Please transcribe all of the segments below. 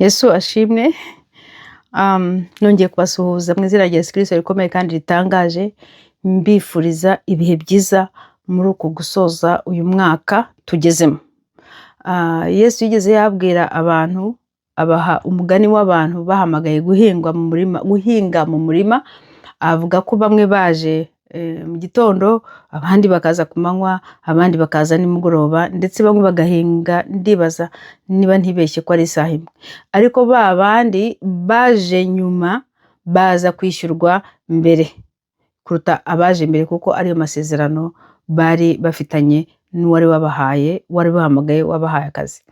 Yesu ashimwe. Nongeye kubasuhuza mu izina rya Yesu Kristo rikomeye kandi ritangaje, mbifuriza ibihe byiza muri uku gusoza uyu mwaka tugezemo. Yesu yigeze yabwira abantu, abaha umugani w'abantu bahamagaye guhinga mu murima, avuga ko bamwe baje mu gitondo, abandi bakaza ku manywa, abandi bakaza nimugoroba, ndetse bamwe bagahinga, ndibaza niba ntibeshye ko ari isaha imwe. Ariko ba bandi baje nyuma baza kwishyurwa mbere kuruta abaje mbere, kuko ariyo masezerano bari bafitanye n'uwari wabahaye, wari bahamagaye, wabahaye akazi.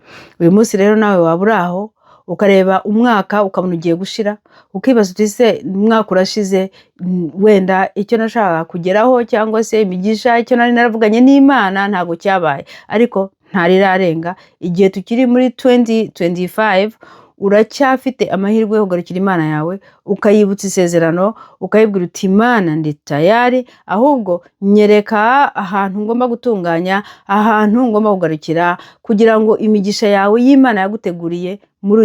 Uyu munsi rero nawe waba uri aho ukareba umwaka ukabona ugiye gushira, ukibaza uti se umwaka urashize, wenda icyo nashaka kugeraho cyangwa se imigisha, icyo nari naravuganye n'Imana ntago cyabaye, ariko ntarirarenga. Igihe tukiri muri 2025 uracyafite amahirwe yo kugarukira Imana yawe, ukayibutsa isezerano, ukayibwira uti Imana ndi tayari, ahubwo nyereka ahantu ngomba gutunganya, ahantu ngomba kugarukira, kugira ngo imigisha yawe y'Imana yaguteguriye muri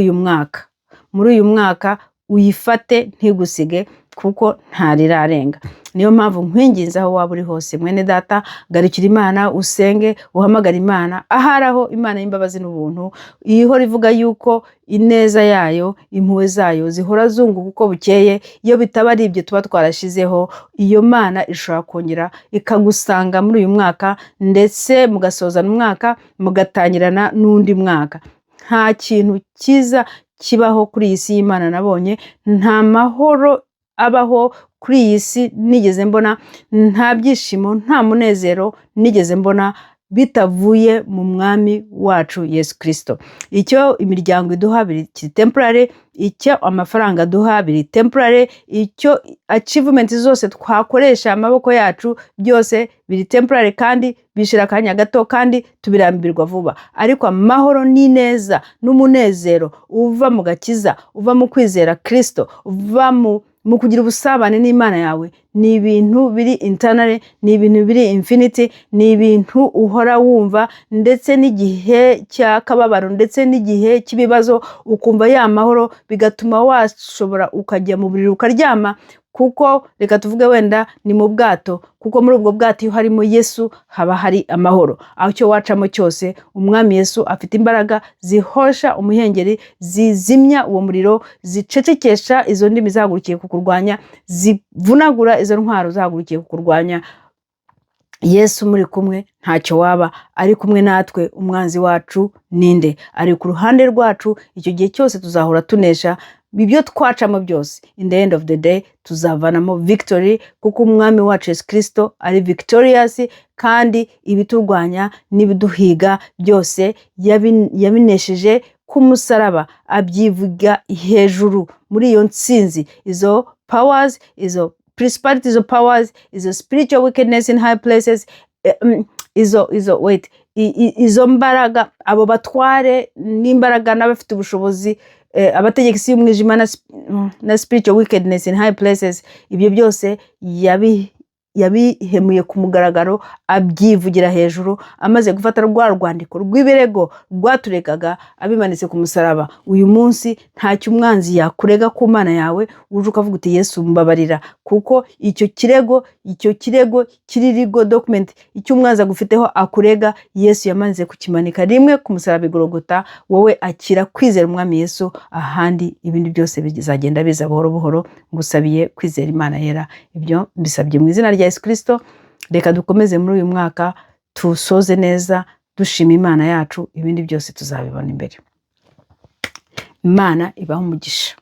uyu mwaka uyifate ntigusige, kuko ntarirarenga. Niyo mpamvu nkwinginze aho waba uri hose, mwene data, garukira Imana, usenge, uhamagara Imana. Aharaho Imana y'imbabazi n'ubuntu, ihora ivuga yuko ineza yayo, impuhwe zayo zihora zunguka uko bukeye. Iyo bitaba ari ibyo tuba twarashizeho, iyo Mana ishobora kongera ikagusanga muri uyu mwaka, ndetse mugasozana umwaka, mugatangirana n'undi mwaka. Nta kintu cyiza kibaho kuri iyi si y'Imana nabonye, nta mahoro abaho kuri iyi si nigeze mbona, nta byishimo, nta munezero nigeze mbona bitavuye mu mwami wacu Yesu Kristo. Icyo imiryango iduha biri temporary, icyo amafaranga aduha biri temporary, icyo achievement zose twakoresha amaboko yacu byose biri temporary, kandi bishira akanya gato, kandi tubirambirwa vuba. Ariko amahoro n'ineza n'umunezero uva mu gakiza, uva mu kwizera Kristo, uva mu kugira ubusabane n'Imana yawe, ni ibintu biri internally, ni ibintu biri infinity, ni ibintu uhora wumva, ndetse n'igihe cy'akababaro, ndetse n'igihe cy'ibibazo ukumva ya mahoro, bigatuma washobora ukajya mu buriri ukaryama, kuko reka tuvuge wenda ni mu bwato, kuko muri ubwo bwato iyo harimo Yesu haba hari amahoro. Aho cyo wacamo cyose, umwami Yesu afite imbaraga zihosha umuhengeri, zizimya uwo muriro, zicecekesha izo ndimi zahagurukiye kukurwanya, zivunagura izo ntwaro zahagurukiye kukurwanya. Yesu muri kumwe ntacyo waba, ari kumwe natwe. Umwanzi wacu ninde? Ari ku ruhande rwacu. Icyo gihe cyose tuzahora tunesha ibyo twacamo byose. In the end of the day tuzavanamo victory, kuko umwami wacu Yesu Kristo ari victorious, kandi ibiturwanya n'ibiduhiga byose yabinesheje ku musaraba, abyivuga hejuru. Muri iyo ntsinzi, izo powers, izo principalities, izo powers, izo spiritual wickedness in high places, izo mbaraga, abo batware n'imbaraga n'abafite ubushobozi, abategekisi y'umwijima na spiritual wickedness in high places, ibyo byose yabihemuye ku mugaragaro, abyivugira hejuru, amaze gufata rwa rwandiko rw'ibirego rwaturegaga, abimanitse ku musaraba. Uyu munsi ntacyo umwanzi yakurega ku Mana yawe, uje ukavuga uti Yesu mbabarira, kuko icyo kirego kiri legal document, icyo umwanzi agufiteho akurega, Yesu yamanze kukimanika rimwe ku musaraba Igorogota. Wowe akira kwizera umwami Yesu, ahandi ibindi byose bizagenda biza buhoro buhoro. Ngusabiye kwizera Imana yera. Ibyo mbisabye mu izina rya Yesu Kristo. Reka dukomeze muri uyu mwaka, tusoze neza dushima Imana yacu, ibindi byose tuzabibona imbere. Imana ibahe umugisha.